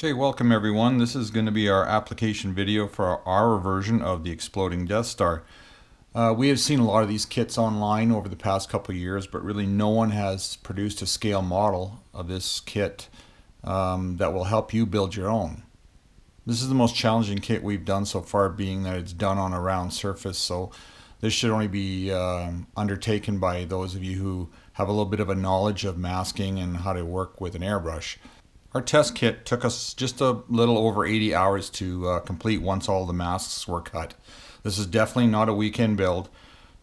Okay, welcome everyone. This is going to be our application video for our version of the Exploding Death Star. We have seen a lot of these kits online over the past couple of years, but really no one has produced a scale model of this kit that will help you build your own. This is the most challenging kit we've done so far, being that it's done on a round surface, so this should only be undertaken by those of you who have a little bit of a knowledge of masking and how to work with an airbrush. Our test kit took us just a little over 80 hours to complete once all the masks were cut. This is definitely not a weekend build.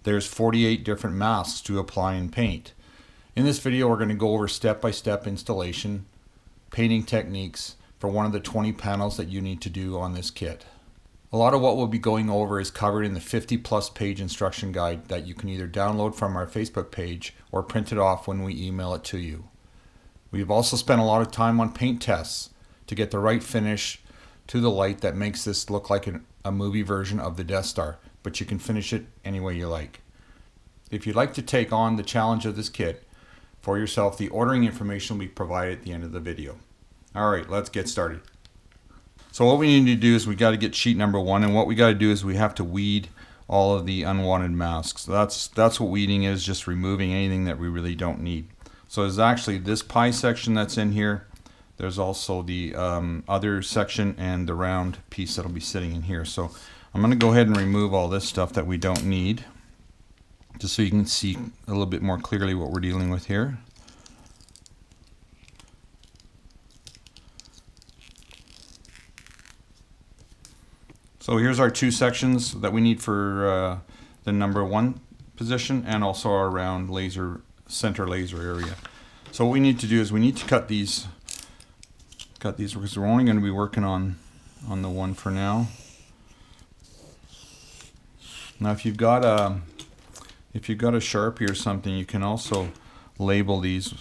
There's 48 different masks to apply and paint. In this video we're going to go over step-by-step installation, painting techniques for one of the 20 panels that you need to do on this kit. A lot of what we'll be going over is covered in the 50+ page instruction guide that you can either download from our Facebook page or print it off when we email it to you. We've also spent a lot of time on paint tests to get the right finish to the light that makes this look like a movie version of the Death Star, but you can finish it any way you like. If you'd like to take on the challenge of this kit for yourself, the ordering information will be provided at the end of the video. Alright, let's get started. So what we need to do is we got to get sheet number 1, and what we got to do is we have to weed all of the unwanted masks. That's what weeding is, just removing anything that we really don't need. So there's actually this pie section that's in here. There's also the other section and the round piece that'll be sitting in here. So I'm going to go ahead and remove all this stuff that we don't need, just so you can see a little bit more clearly what we're dealing with here. So here's our two sections that we need for the number 1 position, and also our round laser center laser area. So what we need to do is we need to cut these because we're only going to be working on the one for now. Now if you've got a Sharpie or something, you can also label these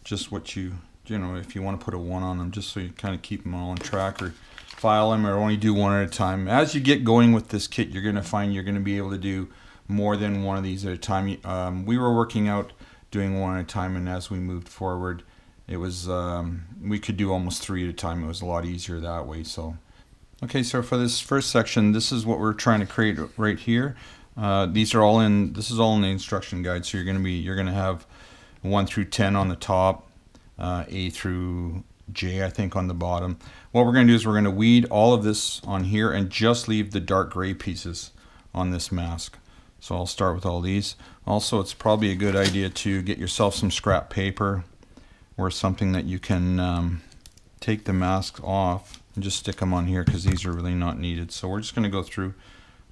just what you know, if you want to put a 1 on them, just so you kind of keep them all on track, or file them, or only do one at a time. As you get going with this kit, you're going to find you're going to be able to do more than one of these at a time. We were working out doing one at a time, and as we moved forward, it was we could do almost 3 at a time. It was a lot easier that way. So okay, so for this first section, this is what we're trying to create right here. These are all in, this is all in the instruction guide. So you're going to have 1 through 10 on the top, A through J I think on the bottom. What we're going to do is we're going to weed all of this on here and just leave the dark gray pieces on this mask. So I'll start with all these. Also, it's probably a good idea to get yourself some scrap paper or something that you can take the masks off and just stick them on here, because these are really not needed. So we're just going to go through,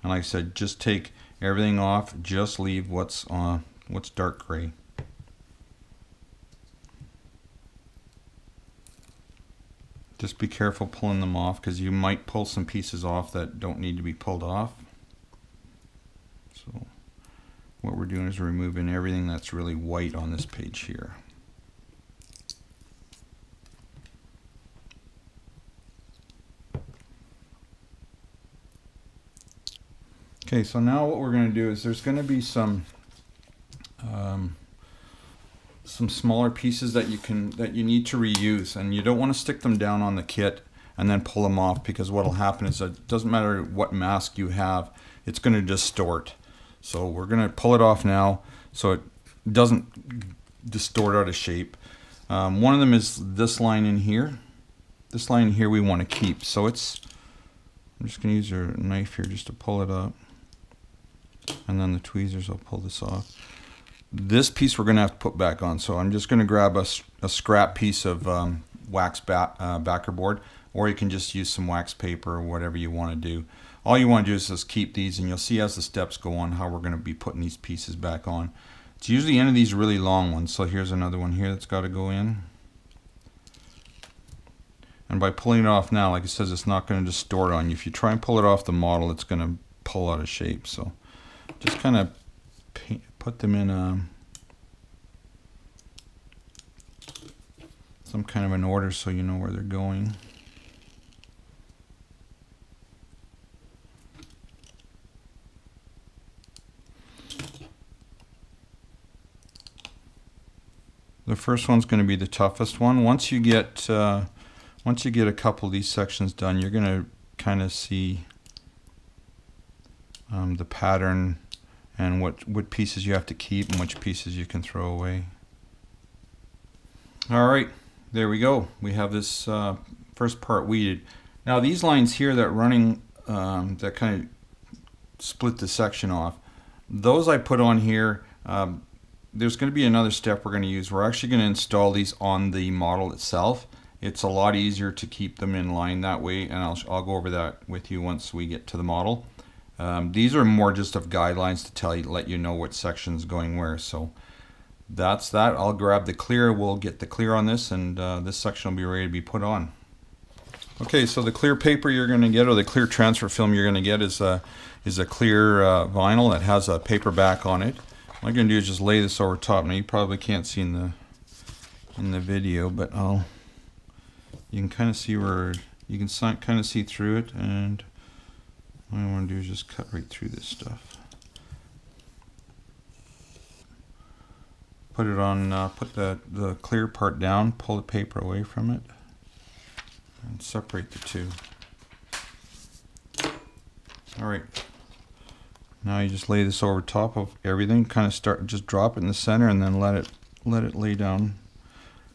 and like I said, just take everything off, just leave what's dark gray. Just be careful pulling them off, because you might pull some pieces off that don't need to be pulled off. So what we're doing is removing everything that's really white on this page here. Okay, so now what we're going to do is there's going to be some smaller pieces that you need to reuse, and you don't want to stick them down on the kit and then pull them off, because what will happen is that it doesn't matter what mask you have, it's going to distort. So we're going to pull it off now so it doesn't distort out of shape. One of them is this line in here. This line here we want to keep. So I'm just going to use a knife here just to pull it up. And then the tweezers, I'll pull this off. This piece we're going to have to put back on. So I'm just going to grab a scrap piece of wax backer board, or you can just use some wax paper or whatever you want to do. All you want to do is just keep these, and you'll see as the steps go on how we're going to be putting these pieces back on. It's usually the end of these really long ones. So here's another one here that's got to go in. And by pulling it off now, like it says, it's not going to distort on you. If you try and pull it off the model, it's going to pull out of shape. So just kind of put them in some kind of an order so you know where they're going. The first one's going to be the toughest one. Once you get Once you get a couple of these sections done, you're going to kind of see the pattern and what pieces you have to keep and which pieces you can throw away. Alright, there we go. We have this first part weeded. Now these lines here that running, that kind of split the section off, those I put on here. There's going to be another step we're going to use. We're actually going to install these on the model itself. It's a lot easier to keep them in line that way, and I'll go over that with you once we get to the model. These are more just of guidelines to tell you, let you know what section's going where. So that's that. I'll grab the clear. We'll get the clear on this, and this section will be ready to be put on. Okay, so the clear paper you're going to get, or the clear transfer film you're going to get, is a clear vinyl that has a paper back on it. All I'm going to do is just lay this over top. Now you probably can't see in the video, but you can kind of see where you can kind of see through it, and what I want to do is just cut right through this stuff. Put it on, put the clear part down, pull the paper away from it, and separate the two. Alright, now you just lay this over top of everything, kind of just drop it in the center and then let it lay down.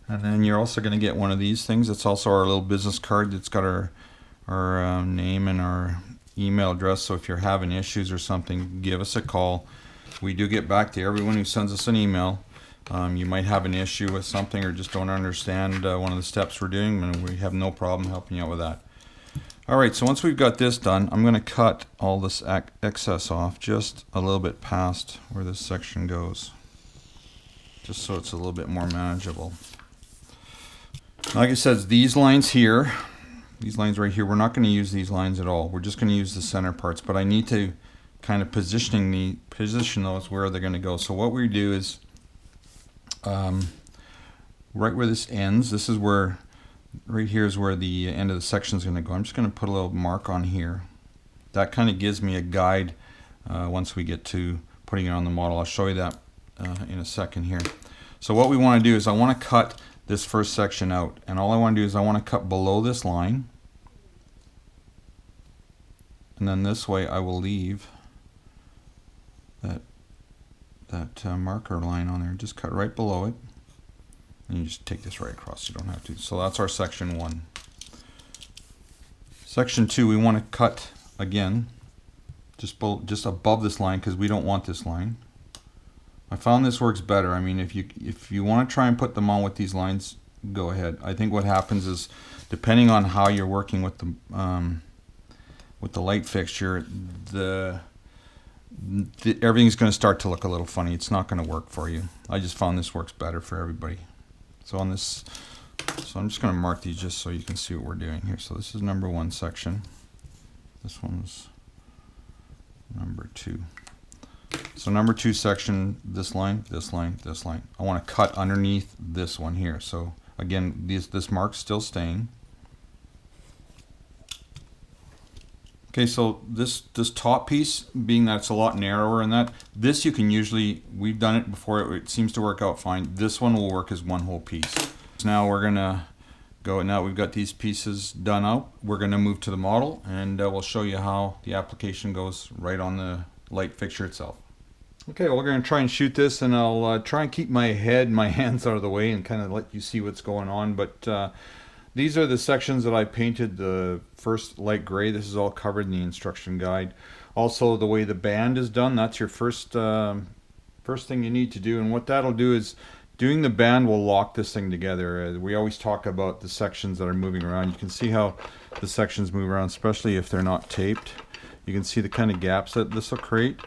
And then you're also going to get one of these things. It's also our little business card that's got our name and our email address, so if you're having issues or something, give us a call. We do get back to everyone who sends us an email. You might have an issue with something or just don't understand one of the steps we're doing, and we have no problem helping you out with that. Alright, so once we've got this done, I'm going to cut all this excess off just a little bit past where this section goes, just so it's a little bit more manageable. Like I said, these lines here, these lines right here, we're not going to use these lines at all. We're just going to use the center parts, but I need to kind of position those where they're going to go. So what we do is, right where this ends, this is where, right here is where the end of the section is going to go. I'm just going to put a little mark on here. That kind of gives me a guide once we get to putting it on the model. I'll show you that in a second here. So what we want to do is I want to cut this first section out, and all I want to do is I want to cut below this line, and then this way I will leave that marker line on there. Just cut right below it, and you just take this right across. You don't have to. So that's our section 1. Section 2, we want to cut again just above this line, because we don't want this line. I found this works better. I mean, if you want to try and put them on with these lines, go ahead. I think what happens is, depending on how you're working with the light fixture, everything's going to start to look a little funny. It's not going to work for you. I just found this works better for everybody. So on this, so I'm just going to mark these just so you can see what we're doing here. So this is number 1 section. This one's number 2. So number 2 section, this line, this line, this line. I want to cut underneath this one here. So again, this mark's still staying. Okay, so this top piece, being that it's a lot narrower and that, this you can usually, we've done it before, it seems to work out fine. This one will work as one whole piece. So now we're gonna go, now we've got these pieces done out, we're gonna move to the model, and we'll show you how the application goes right on the light fixture itself. Okay, well, we're going to try and shoot this, and I'll try and keep my head and my hands out of the way and kind of let you see what's going on. But these are the sections that I painted the first light gray. This is all covered in the instruction guide. Also, the way the band is done, that's your first thing you need to do. And what that'll do is, doing the band will lock this thing together. We always talk about the sections that are moving around. You can see how the sections move around, especially if they're not taped. You can see the kind of gaps that this will create.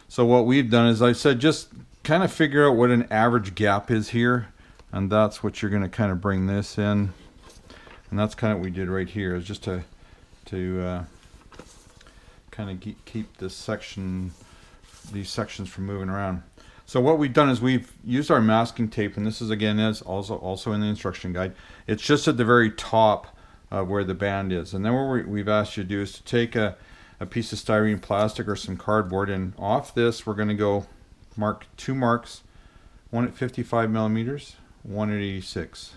So what we've done is, I said, just kind of figure out what an average gap is here, and that's what you're going to kind of bring this in. And that's kind of what we did right here, is just to kind of keep this section, these sections from moving around. So what we've done is we've used our masking tape, and this is again is also in the instruction guide. It's just at the very top where the band is, and then what we've asked you to do is to take a piece of styrene plastic or some cardboard, and off this we're going to go mark 2 marks, one at 55 millimeters, one at 86.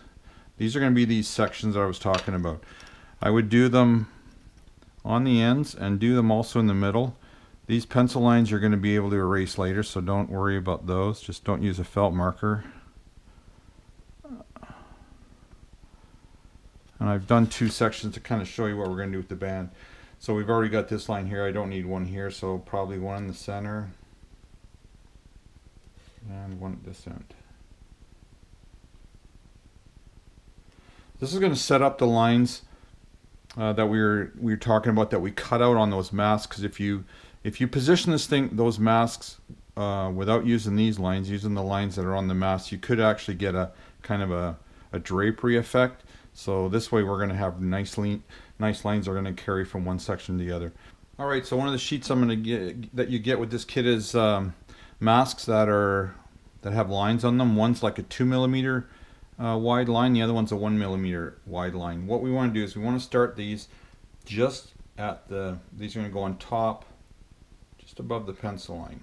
These are going to be these sections that I was talking about. I would do them on the ends and do them also in the middle. These pencil lines you're going to be able to erase later, so don't worry about those. Just don't use a felt marker. And I've done 2 sections to kind of show you what we're going to do with the band. So we've already got this line here. I don't need one here, so probably one in the center and one at this end. This is going to set up the lines that we were talking about that we cut out on those masks. Because if you position those masks without using these lines, using the lines that are on the mask, you could actually get a kind of a drapery effect. So this way we're going to have nice lines are going to carry from one section to the other. All right, so one of the sheets I'm going to get that you get with this kit is masks that have lines on them. One's like a 2mm wide line, the other one's a 1mm wide line. What we want to do is we want to start these just at these are going to go on top, just above the pencil line.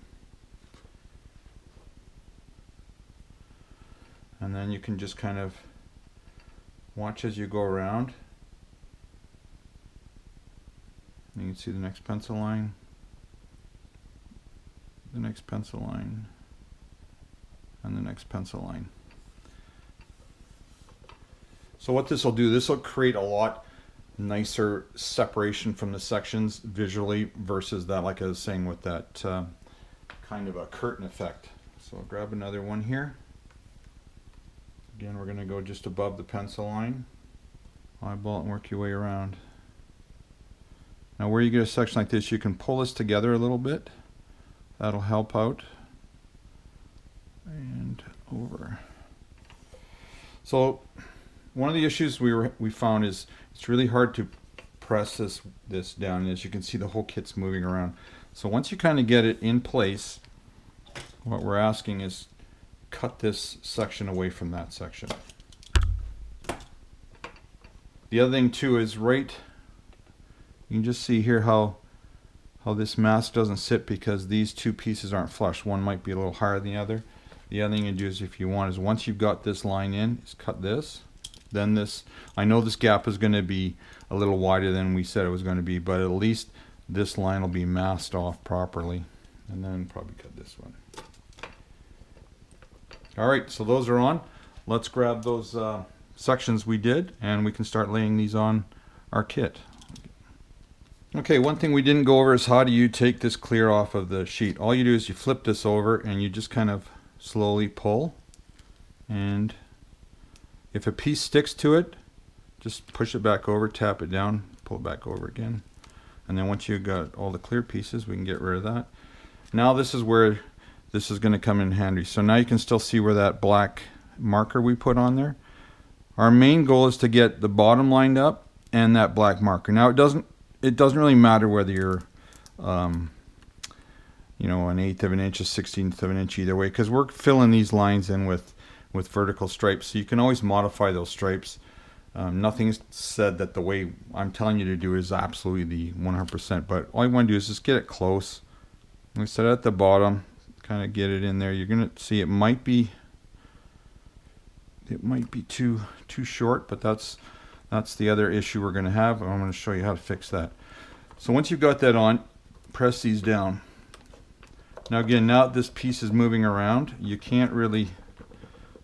And then you can just kind of watch as you go around. You can see the next pencil line, the next pencil line, and the next pencil line. So what this will do, this will create a lot nicer separation from the sections visually versus that, like I was saying, with that kind of a curtain effect. So I'll grab another one here. Again, we're going to go just above the pencil line, eyeball it and work your way around. Now where you get a section like this, you can pull this together a little bit. That'll help out. And over. So one of the issues we found is it's really hard to press this down. As you can see, the whole kit's moving around. So once you kind of get it in place, what we're asking is cut this section away from that section. The other thing too is you can just see here how this mask doesn't sit because these 2 pieces aren't flush. One might be a little higher than the other. The other thing you do is, if you want, is once you've got this line in, is cut this. Then this, I know this gap is going to be a little wider than we said it was going to be, but at least this line will be masked off properly. And then probably cut this one. Alright, so those are on. Let's grab those sections we did and we can start laying these on our kit. Okay, one thing we didn't go over is how do you take this clear off of the sheet. All you do is you flip this over and you just kind of slowly pull, and if a piece sticks to it, just push it back over, tap it down, pull it back over again. And then once you've got all the clear pieces, we can get rid of that. Now this is where this is going to come in handy. So now you can still see where that black marker we put on there. Our main goal is to get the bottom lined up and that black marker. Now it doesn't really matter whether you're you know, 1/8 of an inch, 1/16 of an inch, either way, because we're filling these lines in with vertical stripes. So you can always modify those stripes. Nothing's said that the way I'm telling you to do is absolutely the 100%, but all you want to do is just get it close. We set it at the bottom, kind of get it in there. You're gonna see it might be too short, but that's the other issue we're gonna have. I'm gonna show you how to fix that. So once you've got that on, press these down. Now again, now that this piece is moving around, you can't really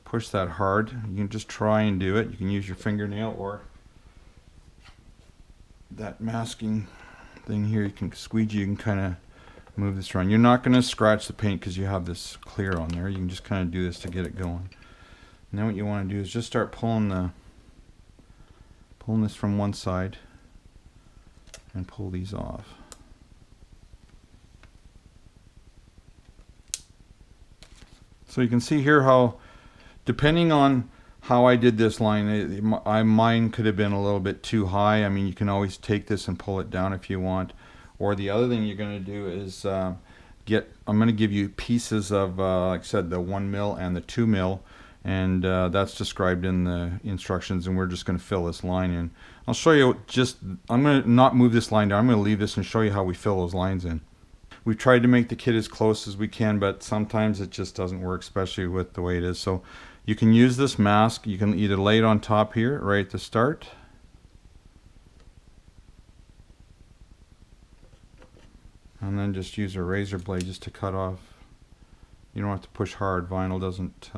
push that hard. You can just try and do it. You can use your fingernail or that masking thing here. You can squeegee, you can kind of move this around. You're not going to scratch the paint because you have this clear on there. You can just kind of do this to get it going. And then what you want to do is just start pulling this from one side and pull these off. So you can see here how, depending on how I did this line, mine could have been a little bit too high. I mean, you can always take this and pull it down if you want. Or the other thing you're going to do is I'm going to give you pieces of, like I said, the 1mm and the 2mm, and that's described in the instructions, and we're just going to fill this line in. I'll show you I'm going to not move this line down. I'm going to leave this and show you how we fill those lines in. We've tried to make the kit as close as we can, but sometimes it just doesn't work, especially with the way it is. So You can use this mask. You can either lay it on top here, right at the start. And then just use a razor blade just to cut off. You don't have to push hard. Vinyl doesn't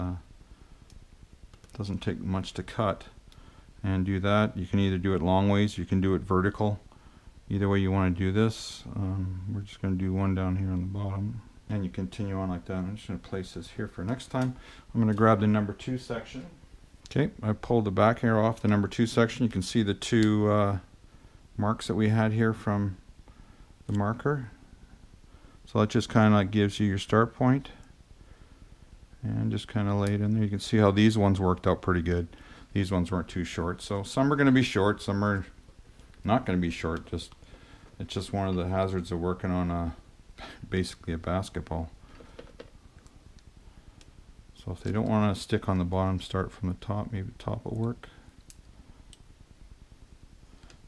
take much to cut. And do that. You can either do it long ways, you can do it vertical. Either way you want to do this. We're just going to do one down here on the bottom. And you continue on like that. I'm just going to place this here for next time. I'm going to grab the number 2 section. Okay, I pulled the back here off the number 2 section. You can see the 2 marks that we had here from the marker. So that just kind of like gives you your start point. And just kind of lay it in there. You can see how these ones worked out pretty good. These ones weren't too short. So some are going to be short, some are not going to be short. It's just one of the hazards of working on basically a basketball. So if they don't want to stick on the bottom, start from the top. Maybe the top will work.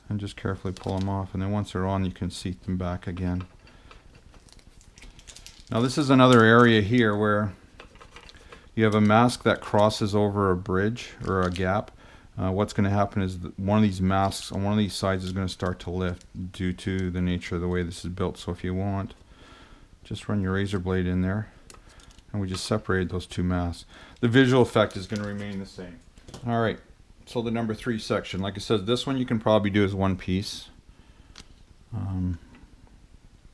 And just carefully pull them off. And then once they're on, you can seat them back again. Now this is another area here where you have a mask that crosses over a bridge or a gap. What's going to happen is that one of these masks on one of these sides is going to start to lift due to the nature of the way this is built. So if you want, just run your razor blade in there, and we just separated those 2 masks. The visual effect is going to remain the same. Alright, so the number 3 section, like I said, this one you can probably do as one piece.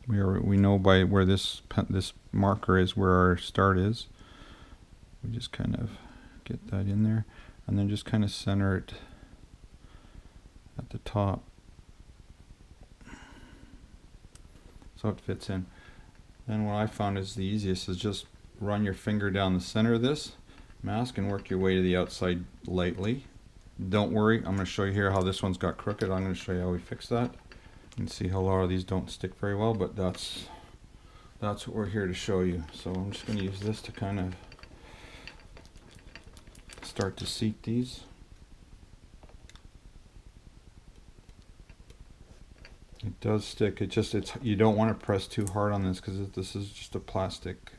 We know by where this marker is where our start is. We just kind of get that in there, and then just kind of center it at the top so it fits in. Then what I found is the easiest is just run your finger down the center of this mask and work your way to the outside lightly. Don't worry, I'm going to show you here how this one's got crooked. I'm going to show you how we fix that. You can see how a lot of these don't stick very well, but that's what we're here to show you. So I'm just going to use this to kind of start to seat these. It does stick. You don't want to press too hard on this because this is just a plastic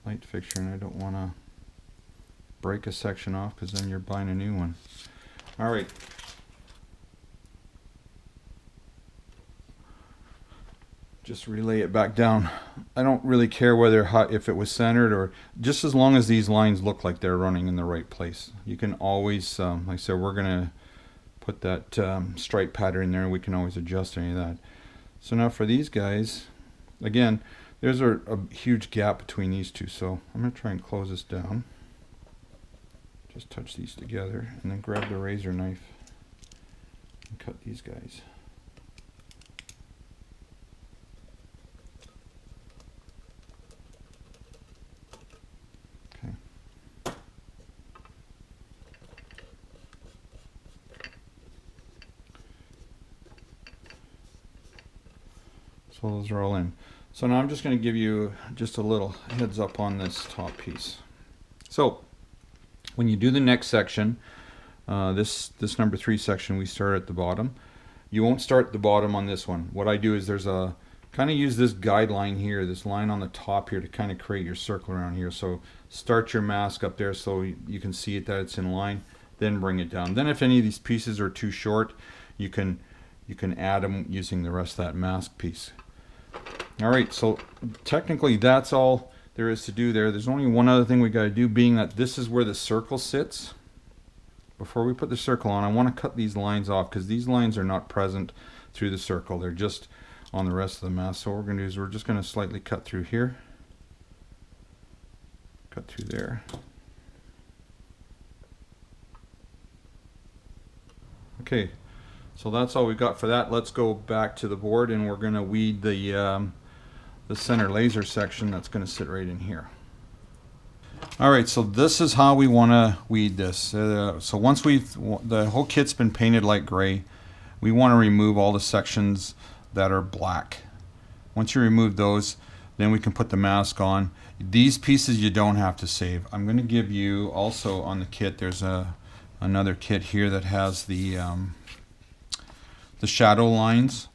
light fixture, and I don't want to break a section off because then you're buying a new one. All right. Just relay it back down. I don't really care if it was centered, or just as long as these lines look like they're running in the right place. You can always, like I said, we're gonna put that stripe pattern in there, and we can always adjust any of that. So now for these guys, again, there's a huge gap between these 2, so I'm gonna try and close this down. Just touch these together, and then grab the razor knife and cut these guys. So those are all in. So now I'm just going to give you just a little heads up on this top piece. So when you do the next section, this number 3 section, we start at the bottom. You won't start at the bottom on this one. What I do is there's a kind of use this guideline here, this line on the top here, to kind of create your circle around here. So start your mask up there so you can see it that it's in line, then bring it down. Then if any of these pieces are too short, you can add them using the rest of that mask piece. Alright, so technically that's all there is to do there. There's only one other thing we got to do, being that this is where the circle sits. Before we put the circle on, I want to cut these lines off because these lines are not present through the circle. They're just on the rest of the mask. So what we're going to do is we're just going to slightly cut through here. Cut through there. Okay, so that's all we've got for that. Let's go back to the board, and we're going to weed the center laser section that's going to sit right in here. Alright, so this is how we want to weed this. So once the whole kit's been painted light gray, we want to remove all the sections that are black. Once you remove those, then we can put the mask on. These pieces you don't have to save. I'm going to give you also on the kit, there's another kit here that has the shadow lines.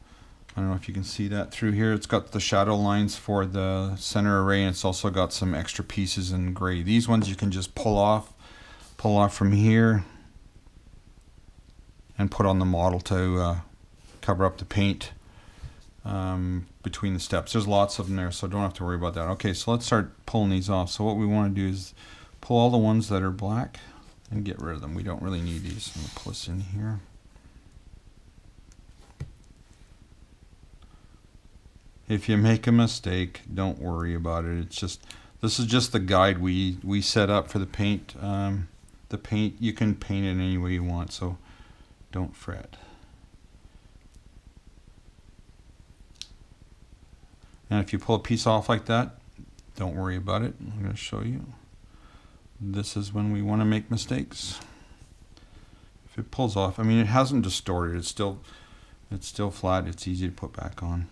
I don't know if you can see that through here. It's got the shadow lines for the center array, and it's also got some extra pieces in gray. These ones you can just pull off pull off from here and put on the model to cover up the paint between the steps. There's lots of them there, so don't have to worry about that. Okay, so let's start pulling these off. So what we want to do is pull all the ones that are black and get rid of them. We don't really need these. I'm going to pull this in here. If you make a mistake, don't worry about it. It's just, this is just the guide we set up for the paint. The paint, you can paint it any way you want, so don't fret. And if you pull a piece off like that, don't worry about it. I'm going to show you. This is when we want to make mistakes. If it pulls off, I mean, it hasn't distorted. It's still flat. It's easy to put back on.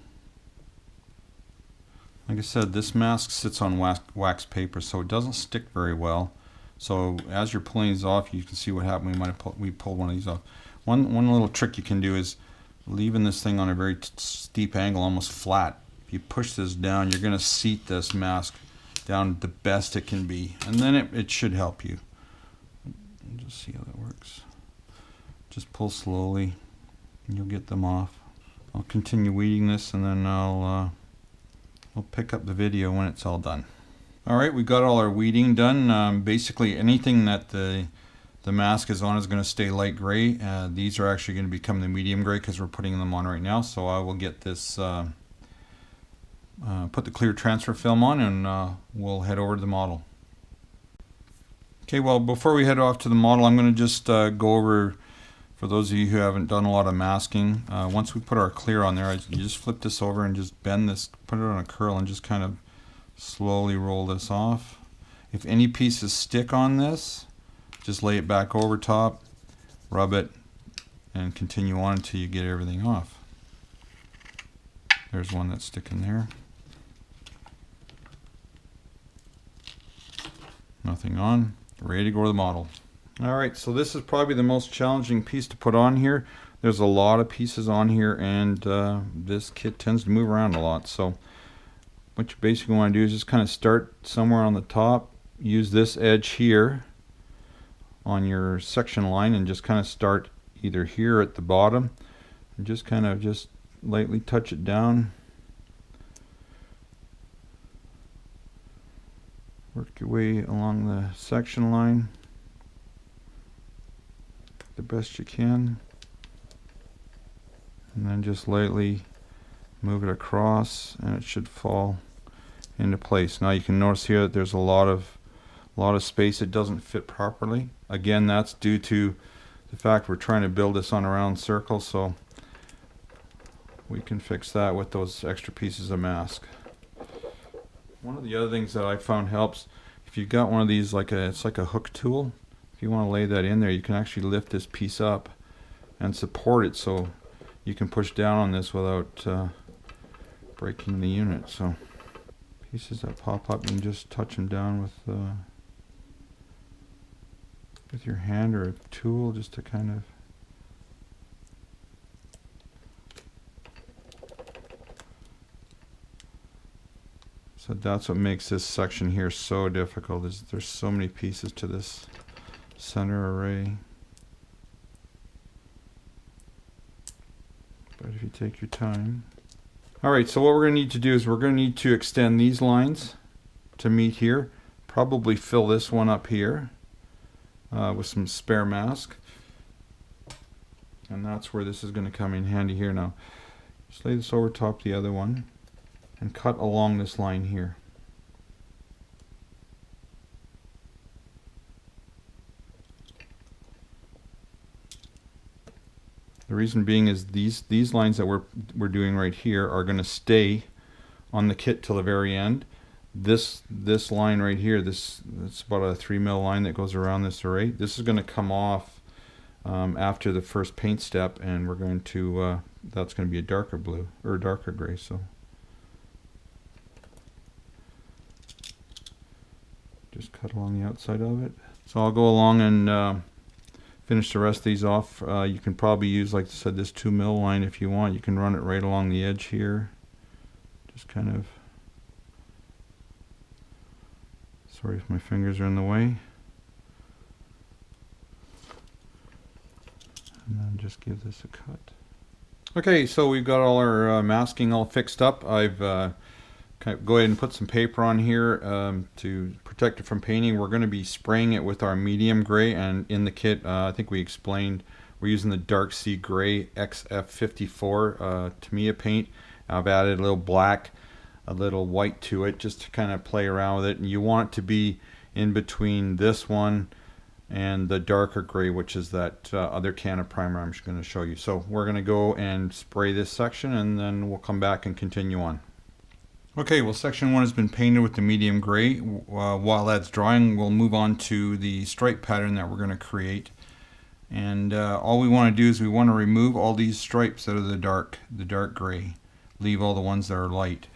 Like I said, this mask sits on wax paper, so it doesn't stick very well. So as you're pulling these off, you can see what happened. We pulled one of these off. One little trick you can do is leaving this thing on a very steep angle, almost flat. If you push this down, you're going to seat this mask down the best it can be, and then it should help you. Just see how that works. Just pull slowly, and you'll get them off. I'll continue weeding this, and then I'll pick up the video when it's all done. Alright, we got all our weeding done. Basically anything that the mask is on is going to stay light gray. These are actually going to become the medium gray because we're putting them on right now. So I will get this, put the clear transfer film on, and we'll head over to the model. Okay, well, before we head off to the model, I'm going to just go over, for those of you who haven't done a lot of masking, once we put our clear on there, you just flip this over and just bend this, put it on a curl, and just kind of slowly roll this off. If any pieces stick on this, just lay it back over top, rub it, and continue on until you get everything off. There's one that's sticking there. Nothing on. Ready to go to the model. Alright, so this is probably the most challenging piece to put on here. There's a lot of pieces on here, and this kit tends to move around a lot. So what you basically want to do is just kind of start somewhere on the top, use this edge here on your section line, and just kind of start either here at the bottom, and just kind of just lightly touch it down. Work your way along the section line the best you can, and then just lightly move it across, and it should fall into place. Now you can notice here that there's a lot of space. It doesn't fit properly. Again, that's due to the fact we're trying to build this on a round circle, so we can fix that with those extra pieces of mask. One of the other things that I found helps, if you've got one of these, it's like a hook tool, if you want to lay that in there, you can actually lift this piece up and support it so you can push down on this without breaking the unit. So pieces that pop up, you can just touch them down with your hand or a tool, just to kind of so that's what makes this section here so difficult, is there's so many pieces to this center array. But if you take your time. Alright, so what we're going to need to do is we're going to need to extend these lines to meet here. Probably fill this one up here with some spare mask. And that's where this is going to come in handy here. Now, just lay this over top the other one and cut along this line here. The reason being is these lines that we're doing right here are going to stay on the kit till the very end. This line right here, it's about a 3mm line that goes around this array. This is going to come off after the first paint step, and we're going to that's going to be a darker blue or darker gray. So just cut along the outside of it. So I'll go along and finish the rest of these off. You can probably use, like I said, this 2mm line if you want. You can run it right along the edge here. Just kind of, sorry if my fingers are in the way. just give this a cut. Okay, so we've got all our masking all fixed up. I've kind of go ahead and put some paper on here to protect it from painting. We're going to be spraying it with our medium gray, and in the kit, I think we explained, we're using the Dark Sea Gray XF54 Tamiya paint. I've added a little black, a little white to it just to kind of play around with it. And you want it to be in between this one and the darker gray, which is that other can of primer I'm just going to show you. So we're going to go and spray this section, and then we'll come back and continue on. Okay, well, section 1 has been painted with the medium gray. While that's drying, we'll move on to the stripe pattern that we're going to create. And all we want to do is we want to remove all these stripes that are the dark gray. Leave all the ones that are light.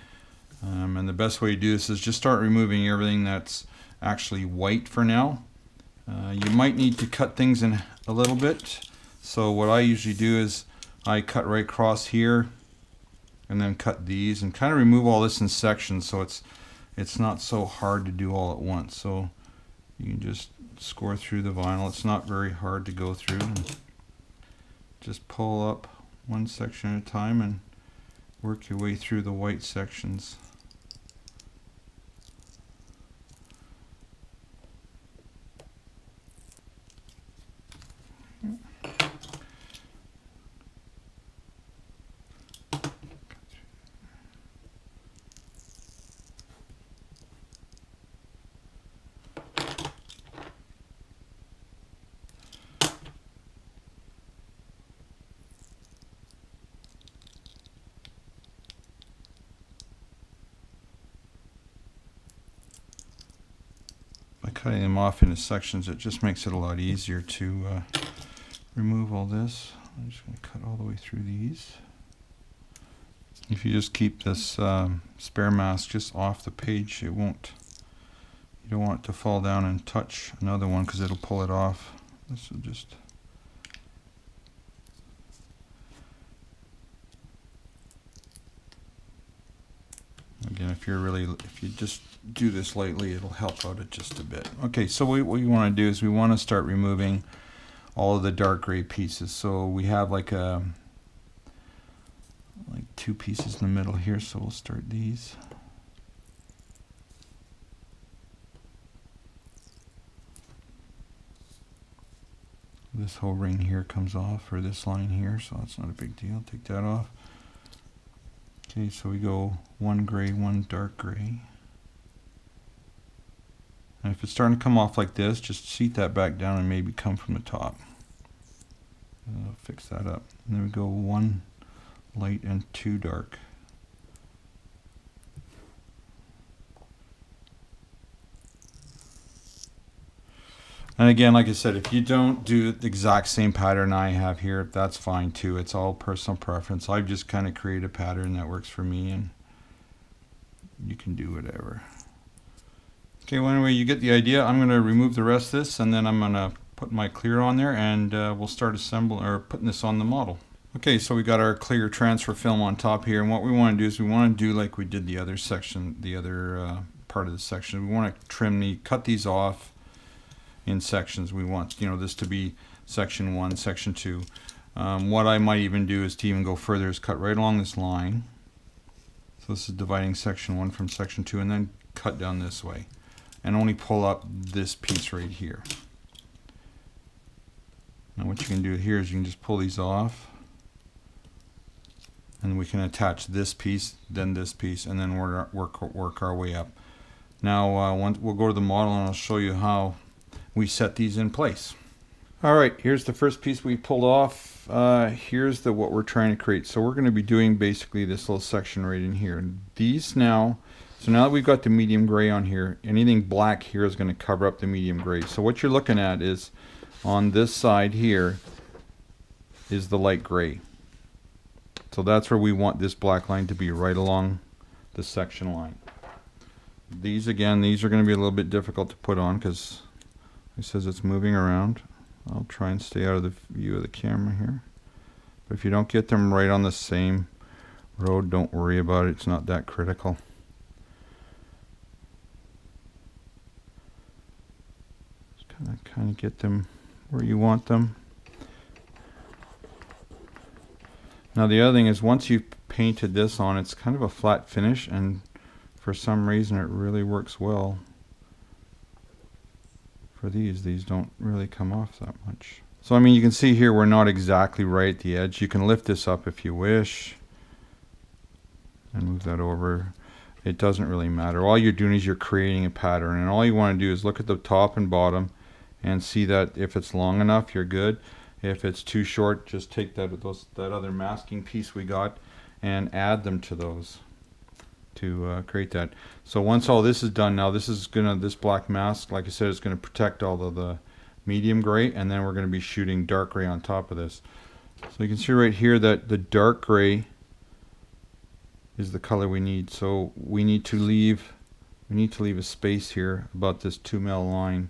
And the best way to do this is just start removing everything that's actually white for now. You might need to cut things in a little bit. So what I usually do is I cut right across here and then cut these and kind of remove all this in sections so it's not so hard to do all at once. So you can just score through the vinyl. It's not very hard to go through. And just pull up one section at a time and work your way through the white sections. By cutting them off into sections, it just makes it a lot easier to remove all this. I'm just going to cut all the way through these. If you just keep this spare mask just off the page, it won't. You don't want it to fall down and touch another one because it'll pull it off. This will just. Again, if you just do this lightly, it'll help out it just a bit. Okay, so what we want to do is we want to start removing all of the dark gray pieces. So we have like two pieces in the middle here, so we'll start these. This whole ring here comes off, or this line here, so that's not a big deal. Take that off. Okay, so we go one gray, one dark gray. And if it's starting to come off like this, just seat that back down and maybe come from the top. I'll fix that up. And then we go one light and two dark. And again, like I said, if you don't do the exact same pattern I have here, that's fine too. It's all personal preference. I've just kind of created a pattern that works for me, and you can do whatever. Okay, well, anyway, you get the idea. I'm going to remove the rest of this, and then I'm going to put my clear on there, and we'll start assembling or putting this on the model. Okay, so we got our clear transfer film on top here, and what we want to do is we want to do like we did the other section, the other part of the section. We want to cut these off in sections. We want, this to be section 1, section 2. What I might even do is to even go further is cut right along this line. So this is dividing section 1 from section 2, and then cut down this way. And only pull up this piece right here. Now what you can do here is you can just pull these off, and we can attach this piece, then this piece, and then work our way up. Now we'll go to the model, and I'll show you how we set these in place. Alright, here's the first piece we pulled off. Here's what we're trying to create. So we're going to be doing basically this little section right in here. These now, so now that we've got the medium gray on here, anything black here is going to cover up the medium gray. So what you're looking at is on this side here is the light gray. So that's where we want this black line to be, right along the section line. These again, these are going to be a little bit difficult to put on because it says it's moving around. I'll try and stay out of the view of the camera here. But if you don't get them right on the same road, don't worry about it. It's not that critical. Just kind of get them where you want them. Now the other thing is, once you've painted this on, it's kind of a flat finish, and for some reason it really works well for these. These don't really come off that much. So I mean, you can see here we're not exactly right at the edge. You can lift this up if you wish and move that over. It doesn't really matter. All you're doing is you're creating a pattern, and all you want to do is look at the top and bottom and see that if it's long enough, you're good. If it's too short, just take that other masking piece we got and add them to those to create that. So once all this is done, now this black mask, like I said, is going to protect all of the medium gray, and then we're going to be shooting dark gray on top of this. So you can see right here that the dark gray is the color we need. So we need to leave a space here about this 2 mil line.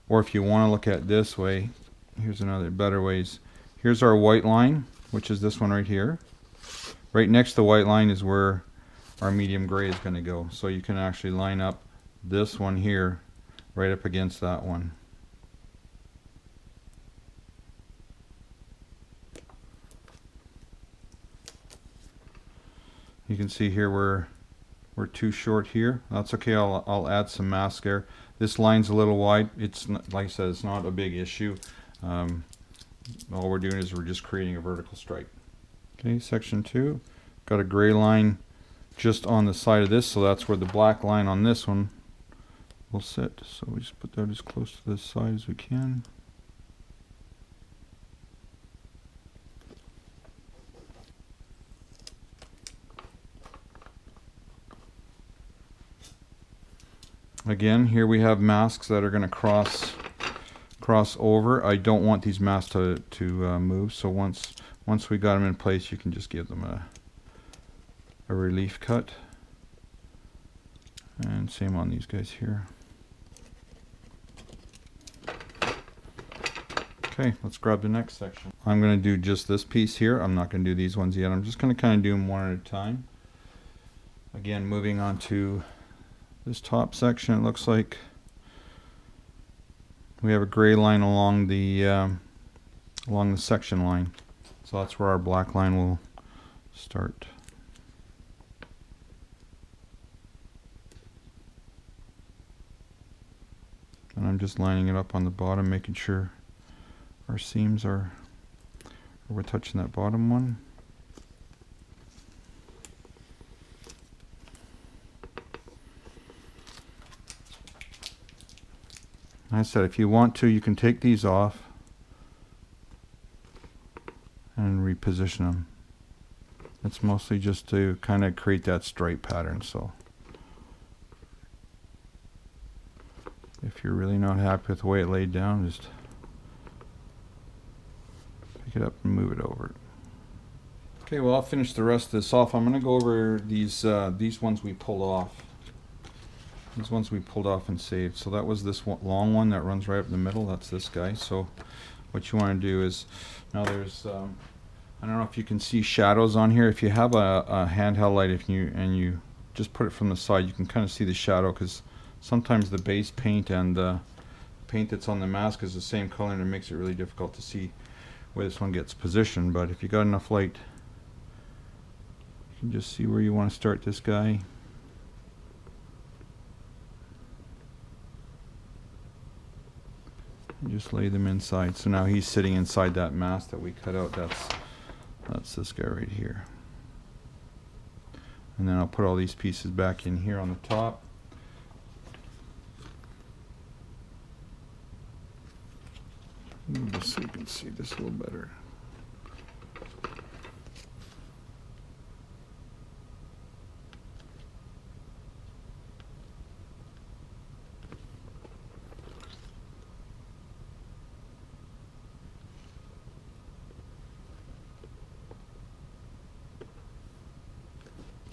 Or if you want to look at it this way, here's another better ways. Here's our white line, which is this one right here. Right next to the white line is where our medium gray is going to go. So you can actually line up this one here right up against that one. You can see here we're too short here. That's okay. I'll add some mask there. This line's a little wide. It's not, like I said, it's not a big issue. All we're doing is we're just creating a vertical stripe. Okay, section 2. Got a gray line just on the side of this, so that's where the black line on this one will sit. So we just put that as close to this side as we can. Again, here we have masks that are going to cross over. I don't want these masks to move, so once we got them in place, you can just give them a relief cut. And same on these guys here. Okay, let's grab the next section. I'm going to do just this piece here. I'm not going to do these ones yet. I'm just going to kind of do them one at a time. Again, moving on to this top section, it looks like we have a gray line along the section line. So that's where our black line will start. And I'm just lining it up on the bottom, making sure our seams are, we're touching that bottom one. I said, if you want to, you can take these off and reposition them. It's mostly just to kind of create that stripe pattern. So if you're really not happy with the way it laid down, just pick it up and move it over. Okay, well, I'll finish the rest of this off. I'm going to go over these ones we pulled off. These ones we pulled off and saved. So that was this long one that runs right up the middle. That's this guy. So what you want to do is, now there's, I don't know if you can see shadows on here. If you have a handheld light, and you just put it from the side, you can kind of see the shadow, because sometimes the base paint and the paint that's on the mask is the same color, and it makes it really difficult to see where this one gets positioned. But if you got enough light, you can just see where you want to start this guy. Just lay them inside. So now he's sitting inside that mask that we cut out. That's this guy right here. And then I'll put all these pieces back in here on the top. Just so you can see this a little better.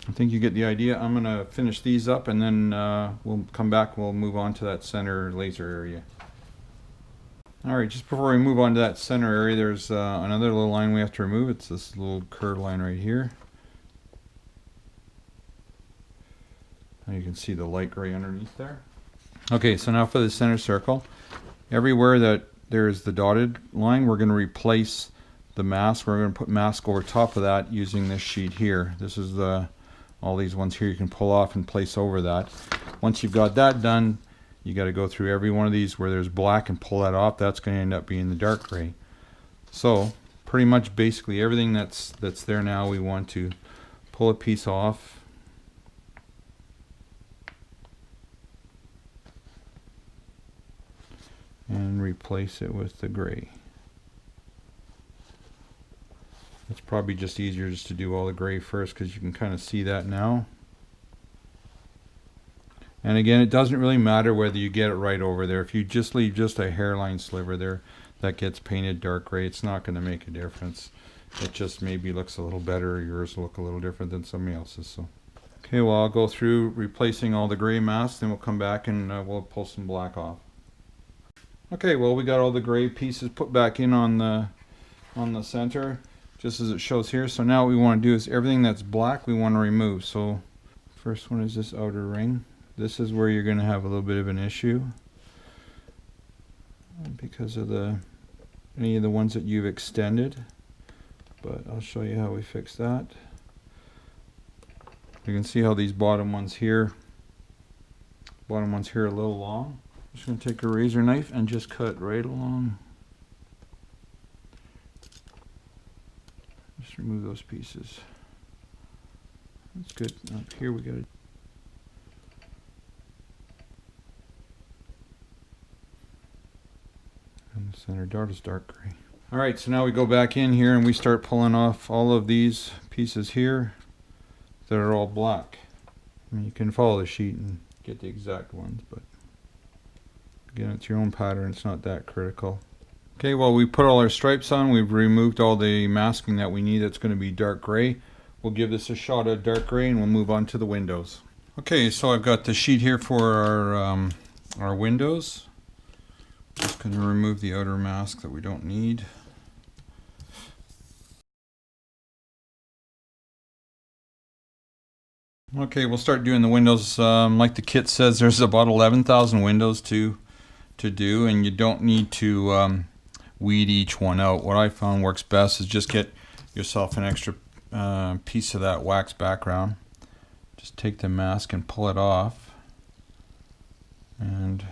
I think you get the idea. I'm going to finish these up, and then we'll come back and we'll move on to that center laser area. Alright, just before we move on to that center area, there's another little line we have to remove. It's this little curved line right here. Now you can see the light gray underneath there. Okay, so now for the center circle. Everywhere that there's the dotted line, we're going to replace the mask. We're going to put mask over top of that using this sheet here. This is all these ones here you can pull off and place over that. Once you've got that done, you got to go through every one of these where there's black and pull that off. That's going to end up being the dark gray. So pretty much basically everything that's there now, we want to pull a piece off. And replace it with the gray. It's probably just easier just to do all the gray first because you can kind of see that now. And again, it doesn't really matter whether you get it right over there. If you just leave just a hairline sliver there that gets painted dark gray, it's not going to make a difference. It just maybe looks a little better, or yours will look a little different than somebody else's. So, okay, well, I'll go through replacing all the gray masks, then we'll come back and we'll pull some black off. Okay, well, we got all the gray pieces put back in on the center, just as it shows here. So now what we want to do is everything that's black we want to remove. So first one is this outer ring. This is where you're going to have a little bit of an issue because of any of the ones that you've extended, but I'll show you how we fix that. You can see how these bottom ones here are a little long. I'm just going to take a razor knife and just cut right along. Just remove those pieces. That's good. Up here we got to and the center dart is dark gray. Alright, so now we go back in here and we start pulling off all of these pieces here that are all black. I mean, you can follow the sheet and get the exact ones, but again, it's your own pattern. It's not that critical. Okay, well, we put all our stripes on. We've removed all the masking that we need. That's going to be dark gray. We'll give this a shot of dark gray and we'll move on to the windows. Okay, so I've got the sheet here for our windows. Just going to remove the outer mask that we don't need. Okay, we'll start doing the windows. Like the kit says, there's about 11,000 windows to do, and you don't need to weed each one out. What I found works best is just get yourself an extra piece of that wax background. Just take the mask and pull it off, and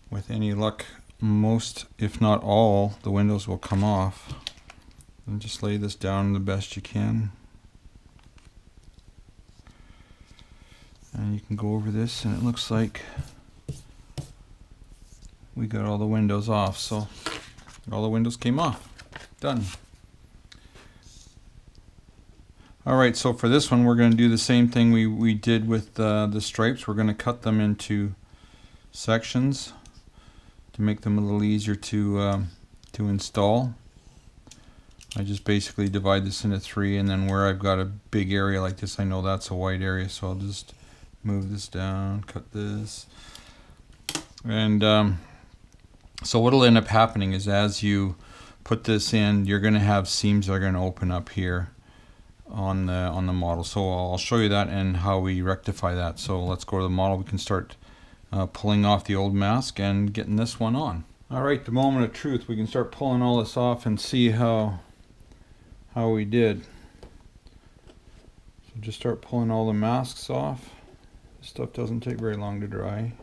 with any luck, most, if not all, the windows will come off. And just lay this down the best you can. And you can go over this and it looks like we got all the windows off. So all the windows came off. Done. Alright, so for this one we're going to do the same thing we did with the stripes. We're going to cut them into sections to make them a little easier to install. I just basically divide this into 3, and then where I've got a big area like this, I know that's a white area, so I'll just move this down, cut this. And so what'll end up happening is as you put this in, you're going to have seams that are going to open up here on the model. So I'll show you that and how we rectify that. So let's go to the model. We can start pulling off the old mask and getting this one on. Alright, the moment of truth. We can start pulling all this off and see how we did. So just start pulling all the masks off. This stuff doesn't take very long to dry.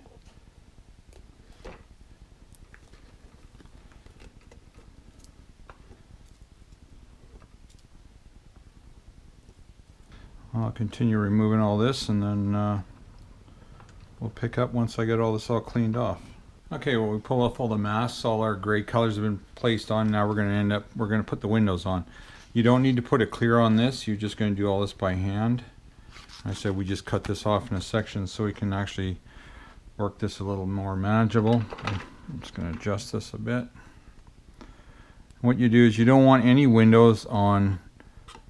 I'll continue removing all this, and then we'll pick up once I get all this all cleaned off. Okay, well, we pull off all the masks. All our gray colors have been placed on. Now we're going to put the windows on. You don't need to put a clear on this. You're just going to do all this by hand. I said we just cut this off in a section so we can actually work this a little more manageable. I'm just going to adjust this a bit. What you do is you don't want any windows on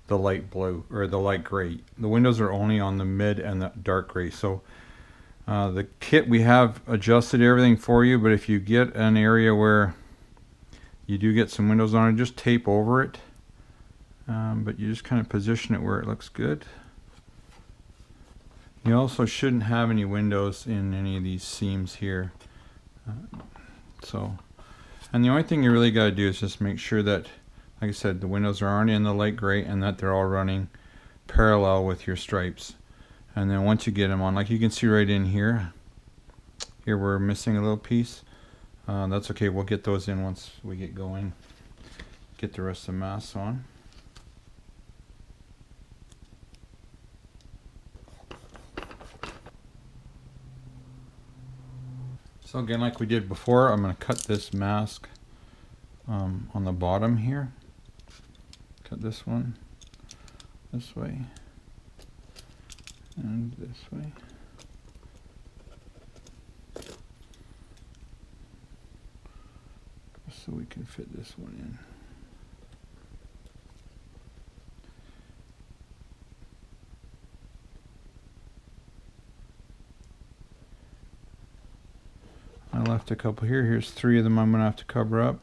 the light blue or the light gray. The windows are only on the mid and the dark gray. So the kit, we have adjusted everything for you, but if you get an area where you do get some windows on it, just tape over it. But you just kind of position it where it looks good. You also shouldn't have any windows in any of these seams here. So, and the only thing you really got to do is just make sure that, like I said, the windows aren't in the light gray and that they're all running parallel with your stripes. And then once you get them on, like you can see right in here, we're missing a little piece. That's okay, we'll get those in once we get going. Get the rest of the masks on. So again, like we did before, I'm going to cut this mask on the bottom here. Cut this one this way and this way. So we can fit this one in. I left a couple here. Here's 3 of them I'm going to have to cover up.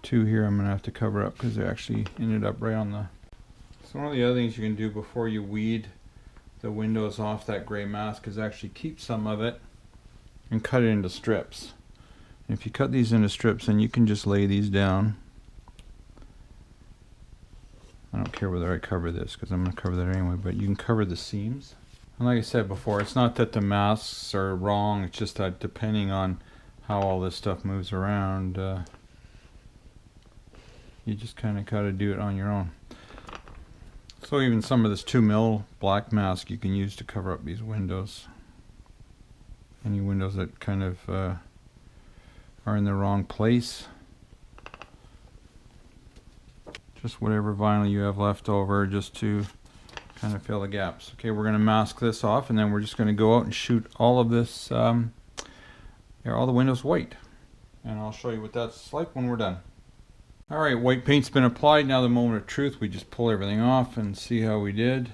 2 here I'm going to have to cover up because they actually ended up right on the... So one of the other things you can do before you weed the windows off that gray mask is actually keep some of it and cut it into strips. And if you cut these into strips, then you can just lay these down. I don't care whether I cover this because I'm going to cover that anyway, but you can cover the seams. And like I said before, it's not that the masks are wrong, it's just that depending on how all this stuff moves around, you just kind of got to do it on your own. So even some of this 2mm black mask you can use to cover up these windows. Any windows that kind of are in the wrong place. Just whatever vinyl you have left over just to kind of fill the gaps. Okay, we're going to mask this off and then we're just going to go out and shoot all of this, all the windows white. And I'll show you what that's like when we're done. Alright, white paint's been applied. Now the moment of truth, we just pull everything off and see how we did.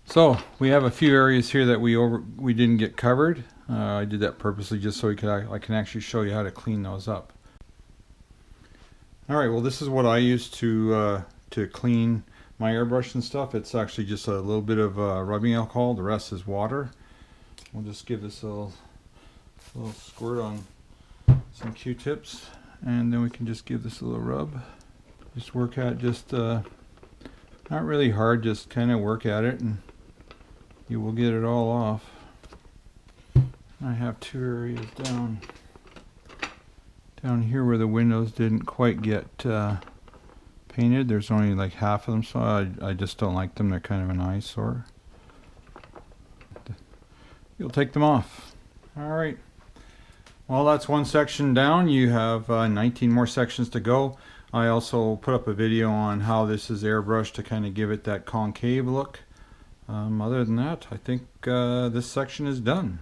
So we have a few areas here that we didn't get covered. I did that purposely just so I can actually show you how to clean those up. All right, well this is what I use to clean my airbrush and stuff. It's actually just a little bit of rubbing alcohol. The rest is water. We'll just give this a little squirt on some Q-tips, and then we can just give this a little rub. Just work at not really hard, just kind of work at it and you will get it all off. I have 2 areas down here where the windows didn't quite get painted. There's only like half of them, so I just don't like them. They're kind of an eyesore. You'll take them off. Alright, well that's one section down. You have 19 more sections to go. I also put up a video on how this is airbrushed to kind of give it that concave look. Other than that, I think this section is done.